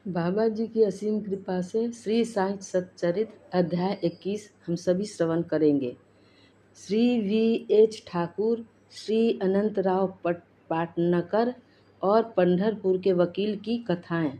बाबा जी की असीम कृपा से श्री साई सच्चरित अध्याय 21 हम सभी श्रवण करेंगे। श्री वी.एच. ठाकुर, श्री अनंतराव पाटनकर और पंढरपुर के वकील की कथाएं।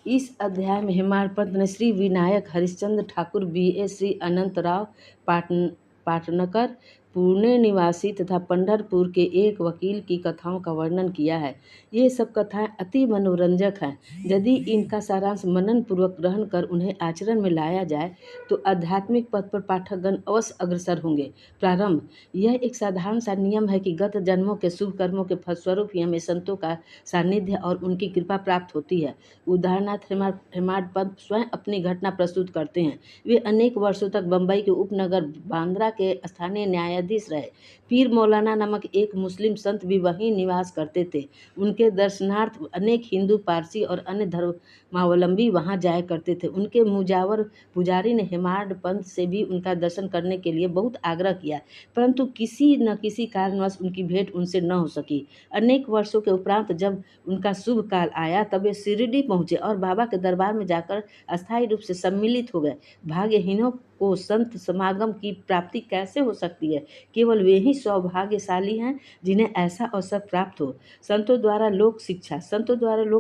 इस अध्याय में हेमाड पंत ने श्री विनायक हरिश्चंद्र ठाकुर बी.ए., श्री अनंतराव पाटनकर, पुणे निवासी तथा पंढरपुर के एक वकील की कथाओं का वर्णन किया है। ये सब कथाएं अति मनोरंजक हैं। यदि इनका सारांश मनन पूर्वक ग्रहण कर उन्हें आचरण में लाया जाए तो आध्यात्मिक पथ पर पाठकगण अवश्य अग्रसर होंगे। प्रारंभ। यह एक साधारण सा नियम है कि गत जन्मों के शुभ कर्मों के फलस्वरूप ही हमें संतों का सानिध्य और उनकी कृपा प्राप्त होती है। उदाहरणार्थ हेमाड पंत स्वयं अपनी घटना प्रस्तुत करते हैं। वे अनेक वर्षों तक बंबई के उपनगर बांद्रा के स्थानीय न्यायाधीश रहे। पीर मौलाना नामक एक मुस्लिम संत भी वहीं निवास करते थे। उनके दर्शनार्थ अनेक हिंदू, पारसी और अन्य धर्मावलंबी वहां जाया करते थे। उनके मुजावर पुजारी ने हेमाड पंत से भी उनका दर्शन करने के लिए बहुत आग्रह किया, परंतु किसी न किसी कारणवश उनकी भेंट उनसे न हो सकी। अनेक वर्षों के उपरांत जब उनका शुभ काल आया तब वे शिरडी पहुंचे और बाबा के दरबार में जाकर अस्थायी रूप से सम्मिलित हो गए। भाग्यहीनों को संत समागम की प्राप्ति कैसे हो सकती है? केवल वे ही सौभाग्यशाली हैं जिन्हें ऐसा अवसर प्राप्त हो। संतों द्वारा लोक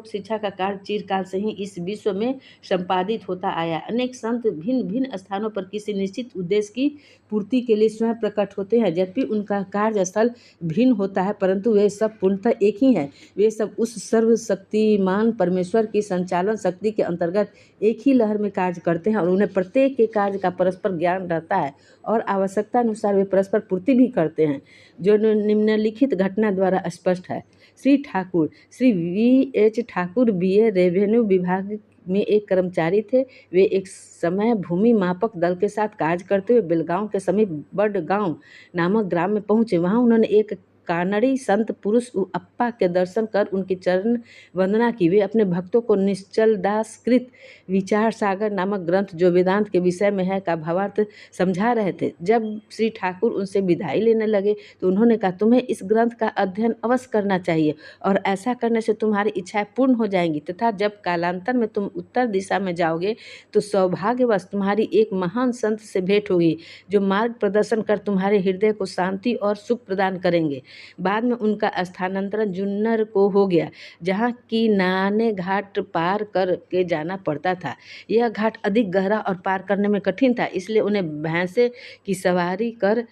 शिक्षा का कार्य चिरकाल से ही इस विश्व में संपादित होता आया। अनेक संत भिन्न भिन्न स्थानों पर किसी निश्चित उद्देश्य की पूर्ति के लिए स्वयं प्रकट होते हैं। यद्यपि उनका कार्यस्थल भिन्न होता है, परंतु वे सब पूर्णतः एक ही हैं। वे सब उस सर्वशक्तिमान परमेश्वर की संचालन शक्ति के अंतर्गत एक ही लहर में कार्य करते हैं और उन्हें प्रत्येक के कार्य का परस्पर ज्ञान रहता है और आवश्यकता अनुसार वे परस्पर पूर्ति भी करते हैं, जो निम्नलिखित घटना द्वारा स्पष्ट है। श्री वी.एच. ठाकुर बी.ए. रेवेन्यू विभाग में एक कर्मचारी थे। वे एक समय भूमि मापक दल के साथ कार्य करते हुए बेलगांव के समीप बड़गांव नामक ग्राम में पहुंचे। वहां उन्होंने एक कानड़ी संत पुरुष अप्पा के दर्शन कर उनकी चरण वंदना की। वे अपने भक्तों को निश्चलदास कृत विचार सागर नामक ग्रंथ, जो वेदांत के विषय में है, का भावार्थ समझा रहे थे। जब श्री ठाकुर उनसे विदाई लेने लगे तो उन्होंने कहा, तुम्हें इस ग्रंथ का अध्ययन अवश्य करना चाहिए और ऐसा करने से तुम्हारी इच्छाएं पूर्ण हो जाएंगी तथा जब कालांतर में तुम उत्तर दिशा में जाओगे तो सौभाग्यवश तुम्हारी एक महान संत से भेंट होगी, जो मार्ग प्रदर्शन कर तुम्हारे हृदय को शांति और सुख प्रदान करेंगे। बाद में उनका स्थानांतरण जुन्नर को हो गया, जहाँ की नाने घाट पार कर के जाना पड़ता था। यह घाट अधिक गहरा और पार करने में कठिन था, इसलिए उन्हें भैंसे की सवारी कर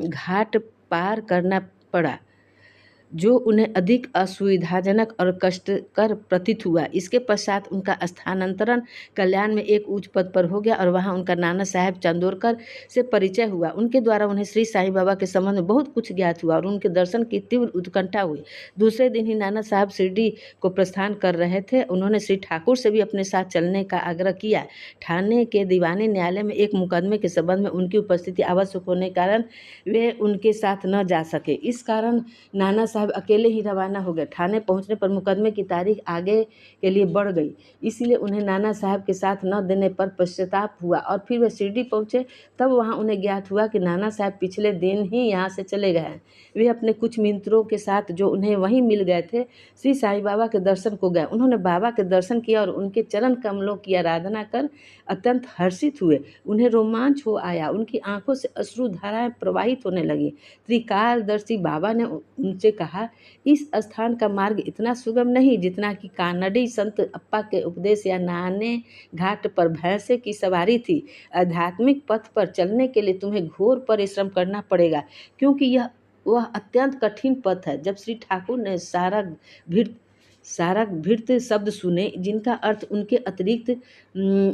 घाट पार करना पड़ा, जो उन्हें अधिक असुविधाजनक और कष्टकर प्रतीत हुआ। इसके पश्चात उनका स्थानांतरण कल्याण में एक उच्च पद पर हो गया और वहां उनका नाना साहेब चंदोरकर से परिचय हुआ। उनके द्वारा उन्हें श्री साईं बाबा के संबंध में बहुत कुछ ज्ञात हुआ और उनके दर्शन की तीव्र उत्कंठा हुई। दूसरे दिन ही नाना साहब शिरडी को प्रस्थान कर रहे थे। उन्होंने श्री ठाकुर से भी अपने साथ चलने का आग्रह किया। ठाणे के दीवानी न्यायालय में एक मुकदमे के संबंध में उनकी उपस्थिति आवश्यक होने के कारण वे उनके साथ न जा सके। इस कारण नाना साहब अकेले ही रवाना हो गए। ठाणे पहुंचने पर मुकदमे की तारीख आगे के लिए बढ़ गई, इसलिए उन्हें नाना साहब के साथ न देने पर पश्चाताप हुआ और फिर वे शिरडी पहुंचे। तब वहां उन्हें ज्ञात हुआ कि नाना साहब पिछले दिन ही यहाँ से चले गए हैं। वे अपने कुछ मित्रों के साथ, जो उन्हें वहीं मिल गए थे, श्री साईं बाबा के दर्शन को गए। उन्होंने बाबा के दर्शन किया और उनके चरण कमलों की आराधना कर अत्यंत हर्षित हुए। उन्हें रोमांच हो आया, उनकी आंखों से अश्रु धाराएं प्रवाहित होने लगी। त्रिकालदर्शी बाबा ने उनसे कहा, इस स्थान का मार्ग इतना सुगम नहीं जितना कि कानड़ी संत अप्पा के उपदेश या नाने घाट पर भैंसे की सवारी थी। आध्यात्मिक पथ पर चलने के लिए तुम्हें घोर परिश्रम करना पड़ेगा, क्योंकि वह अत्यंत कठिन पथ है। जब श्री ठाकुर ने सारा भृत शब्द सुने, जिनका अर्थ उनके अतिरिक्त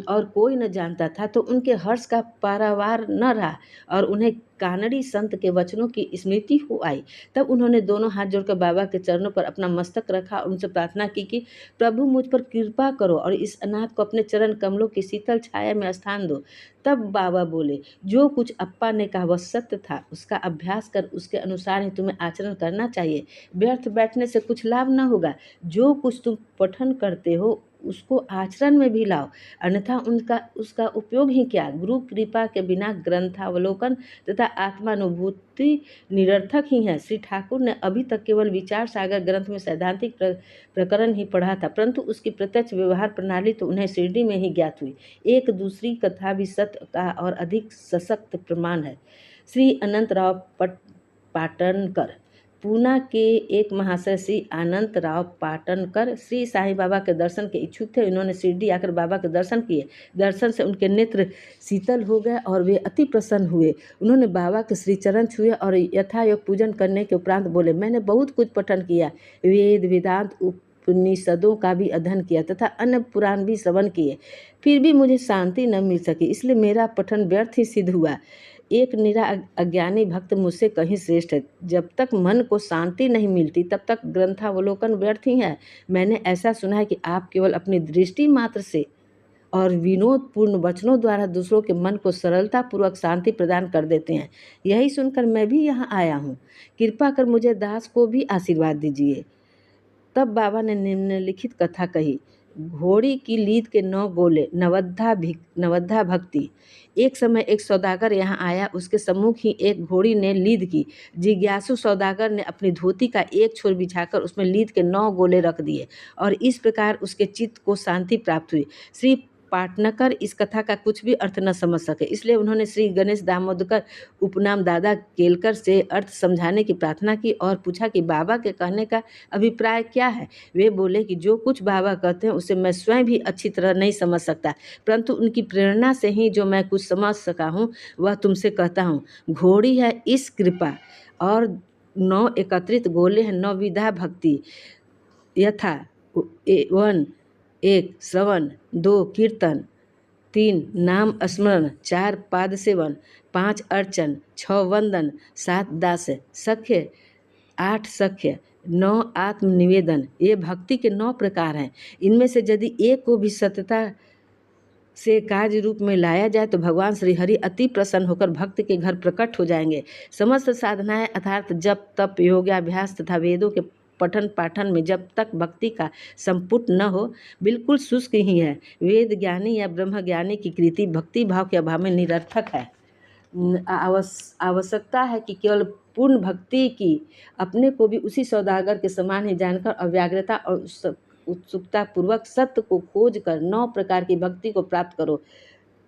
और कोई न जानता था, तो उनके हर्ष का पारावार न रहा और उन्हें कानड़ी संत के वचनों की स्मृति हो आई। तब उन्होंने दोनों हाथ जोड़कर बाबा के चरणों पर अपना मस्तक रखा और उनसे प्रार्थना की कि प्रभु मुझ पर कृपा करो और इस अनाथ को अपने चरण कमलों की शीतल छाया में स्थान दो। तब बाबा बोले, जो कुछ अप्पा ने कहा वह सत्य था, उसका अभ्यास कर उसके अनुसार ही तुम्हें आचरण करना चाहिए। व्यर्थ बैठने से कुछ लाभ न होगा। जो कुछ तुम पठन करते हो उसको आचरण में भी लाओ, अन्यथा उसका उपयोग ही क्या। गुरु कृपा के बिना ग्रंथावलोकन तथा आत्मानुभूति निरर्थक ही है। श्री ठाकुर ने अभी तक केवल विचार सागर ग्रंथ में सैद्धांतिक प्रकरण ही पढ़ा था, परंतु उसकी प्रत्यक्ष व्यवहार प्रणाली तो उन्हें शिरडी में ही ज्ञात हुई। एक दूसरी कथा भी सत्य का और अधिक सशक्त प्रमाण है। श्री अनंतराव पाटनकर, पूना के एक महाशय श्री अनंतराव पाटनकर श्री साईं बाबा के दर्शन के इच्छुक थे। इन्होंने शिरडी आकर बाबा के दर्शन किए। दर्शन से उनके नेत्र शीतल हो गए और वे अति प्रसन्न हुए। उन्होंने बाबा के श्री चरण छुए और यथायोग पूजन करने के उपरांत बोले, मैंने बहुत कुछ पठन किया, वेद वेदांत उपनिषदों का भी अध्ययन किया तथा अन्य पुराण भी श्रवण किए, फिर भी मुझे शांति न मिल सकी, इसलिए मेरा पठन व्यर्थ ही सिद्ध हुआ। एक निरा अज्ञानी भक्त मुझसे कहीं श्रेष्ठ है। जब तक मन को शांति नहीं मिलती तब तक ग्रंथावलोकन व्यर्थ ही है। मैंने ऐसा सुना है कि आप केवल अपनी दृष्टि मात्र से और विनोदपूर्ण वचनों द्वारा दूसरों के मन को सरलतापूर्वक शांति प्रदान कर देते हैं। यही सुनकर मैं भी यहाँ आया हूँ। कृपा कर मुझे दास को भी आशीर्वाद दीजिए। तब बाबा ने निम्नलिखित कथा कही। घोड़ी की लीद के 9 गोले, नवद्धा भक्ति। एक समय एक सौदागर यहाँ आया, उसके सम्मुख ही एक घोड़ी ने लीद की। जिज्ञासु सौदागर ने अपनी धोती का एक छोर बिछाकर उसमें लीद के 9 गोले रख दिए और इस प्रकार उसके चित्त को शांति प्राप्त हुई। श्री पाटनकर इस कथा का कुछ भी अर्थ न समझ सके, इसलिए उन्होंने श्री गणेश दामोदकर उपनाम दादा केलकर से अर्थ समझाने की प्रार्थना की और पूछा कि बाबा के कहने का अभिप्राय क्या है। वे बोले कि जो कुछ बाबा कहते हैं उसे मैं स्वयं भी अच्छी तरह नहीं समझ सकता, परंतु उनकी प्रेरणा से ही जो मैं कुछ समझ सका हूँ वह तुमसे कहता हूँ। घोड़ी है इस कृपा और 9 एकत्रित गोले हैं 9 विधा भक्ति, यथा 1 श्रवण, 2 कीर्तन, 3 नाम स्मरण, 4 पाद सेवन, 5 अर्चन, 6 वंदन, 7 दास सख्य, 8 सख्य, 9 आत्मनिवेदन। ये भक्ति के 9 प्रकार हैं। इनमें से यदि एक को भी सत्यता से कार्य रूप में लाया जाए तो भगवान श्री हरि अति प्रसन्न होकर भक्त के घर प्रकट हो जाएंगे। समस्त साधनाएं अर्थात जप तप योगाभ्यास तथा वेदों के पठन पाठन में जब तक भक्ति का संपुट न हो बिल्कुल शुष्क ही है। वेद ज्ञानी या ब्रह्म ज्ञानी की कृति भक्ति भाव के अभाव में निरर्थक है। आवश्यकता है कि केवल पूर्ण भक्ति की अपने को भी उसी सौदागर के समान ही जानकर अव्याग्रता और उत्सुकता पूर्वक सत्य को खोज कर 9 प्रकार की भक्ति को प्राप्त करो,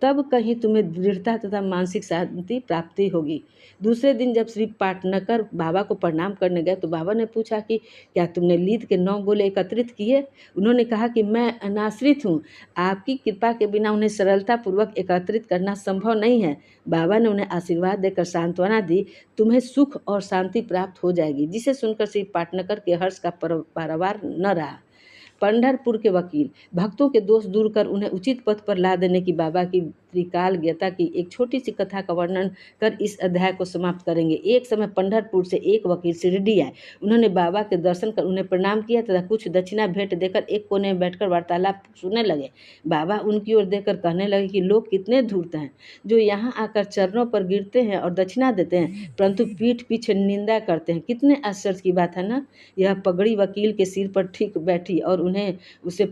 तब कहीं तुम्हें दृढ़ता तथा मानसिक शांति प्राप्ति होगी। दूसरे दिन जब श्री पाटनकर बाबा को प्रणाम करने गए तो बाबा ने पूछा कि क्या तुमने लीद के 9 गोले एकत्रित किए। उन्होंने कहा कि मैं अनाश्रित हूँ, आपकी कृपा के बिना उन्हें सरलतापूर्वक एकत्रित करना संभव नहीं है। बाबा ने उन्हें आशीर्वाद देकर सांत्वना दी, तुम्हें सुख और शांति प्राप्त हो जाएगी, जिसे सुनकर श्री पाटनकर के हर्ष का पारावार न रहा। पंढरपुर के वकील भक्तों के दोष दूर कर उन्हें उचित पथ पर ला देने की बाबा की त्रिकालज्ञता की एक छोटी सी कथा का वर्णन कर इस अध्याय को समाप्त करेंगे। एक समय पंढरपुर से एक वकील शिरडी आए। उन्होंने बाबा के दर्शन कर उन्हें प्रणाम किया तथा कुछ दक्षिणा भेंट देकर एक कोने में बैठकर वार्तालाप सुनने लगे। बाबा उनकी ओर देखकर कहने लगे कि लोग कितने धूर्त हैं, जो यहाँ आकर चरणों पर गिरते हैं और दक्षिणा देते हैं, परंतु पीठ पीछे निंदा करते हैं। कितने आश्चर्य की बात है ना। यह पगड़ी वकील के सिर पर ठीक बैठी और उन्हें उसे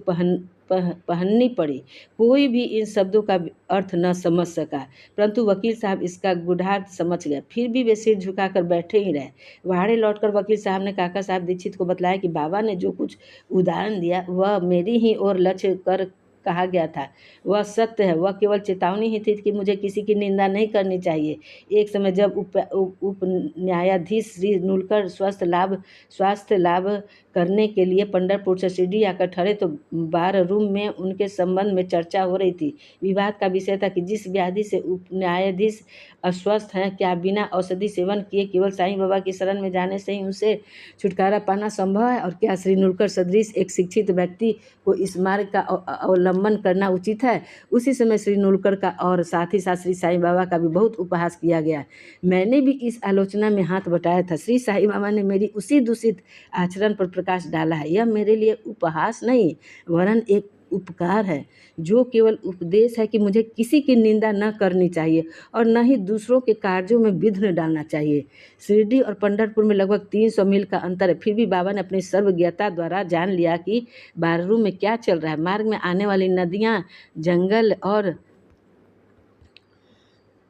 पहननी पड़ी। कोई भी इन शब्दों का अर्थ न समझ सका, परंतु वकील साहब इसका गूढ़ार्थ समझ गए। फिर भी वे सिर झुकाकर बैठे ही रहे। वाड़े लौटकर वकील साहब ने काका साहब दीक्षित को बतलाया कि बाबा ने जो कुछ उदाहरण दिया वह मेरी ही ओर लक्ष्य कर कहा गया था, वह सत्य है। वह केवल चेतावनी ही थी कि मुझे किसी की निंदा नहीं करनी चाहिए। एक समय जब उप न्यायाधीश श्री नुलकर स्वास्थ्य लाभ करने के लिए पंढरपुर से शिरडी आकर ठहरे तो बार रूम में उनके संबंध में चर्चा हो रही थी। विवाद का विषय था कि जिस व्याधि से उप न्यायाधीश अस्वस्थ हैं, क्या बिना औषधि सेवन किए केवल साईं बाबा की शरण में जाने से ही उनसे छुटकारा पाना संभव है, और क्या श्री नुलकर सदृश एक शिक्षित व्यक्ति को इस मार्ग का अवलंबन करना उचित है। उसी समय श्री नुलकर का और साथ ही साथ श्री साईं बाबा का भी बहुत उपहास किया गया। मैंने भी इस आलोचना में हाथ बटाया था। श्री साईं बाबा ने मेरी उसी दूषित आचरण पर प्रकाश डाला है। यह मेरे लिए उपहास नहीं वरन एक उपकार है, जो केवल उपदेश है कि मुझे किसी की निंदा न करनी चाहिए और न ही दूसरों के कार्यों में विघ्न डालना चाहिए। शिरडी और पंढरपुर में लगभग 300 मील का अंतर है, फिर भी बाबा ने अपनी सर्वज्ञता द्वारा जान लिया कि बाररू में क्या चल रहा है। मार्ग में आने वाली नदियाँ, जंगल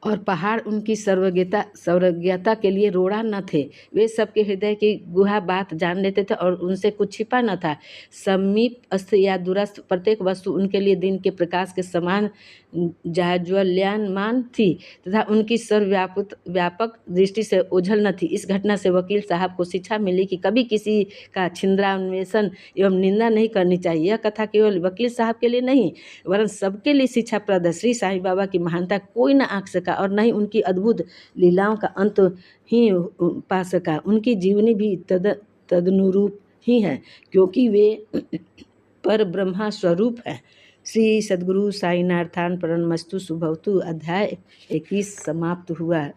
और पहाड़ उनकी सर्वज्ञता के लिए रोड़ा न थे। वे सबके हृदय की गुहा बात जान लेते थे और उनसे कुछ छिपा न था। समीपस्थ या दूरस्थ प्रत्येक वस्तु उनके लिए दिन के प्रकाश के समान जाज्वल्यमान थी तथा उनकी व्यापक दृष्टि से ओझल न थी। इस घटना से वकील साहब को शिक्षा मिली कि कभी किसी का छिंद्रान्वेषण एवं निंदा नहीं करनी चाहिए। यह कथा केवल वकील साहब के लिए नहीं वरन सबके लिए शिक्षाप्रद है। श्री साईं बाबा की महानता कोई न आंक सका और न ही उनकी अद्भुत लीलाओं का अंत ही पा सका। उनकी जीवनी भी तदनुरूप ही है, क्योंकि वे पर ब्रह्मा स्वरूप है। श्री सद्गुरु साईनाथार्पणमस्तु। शुभवतु। अध्याय 21 समाप्त हुआ।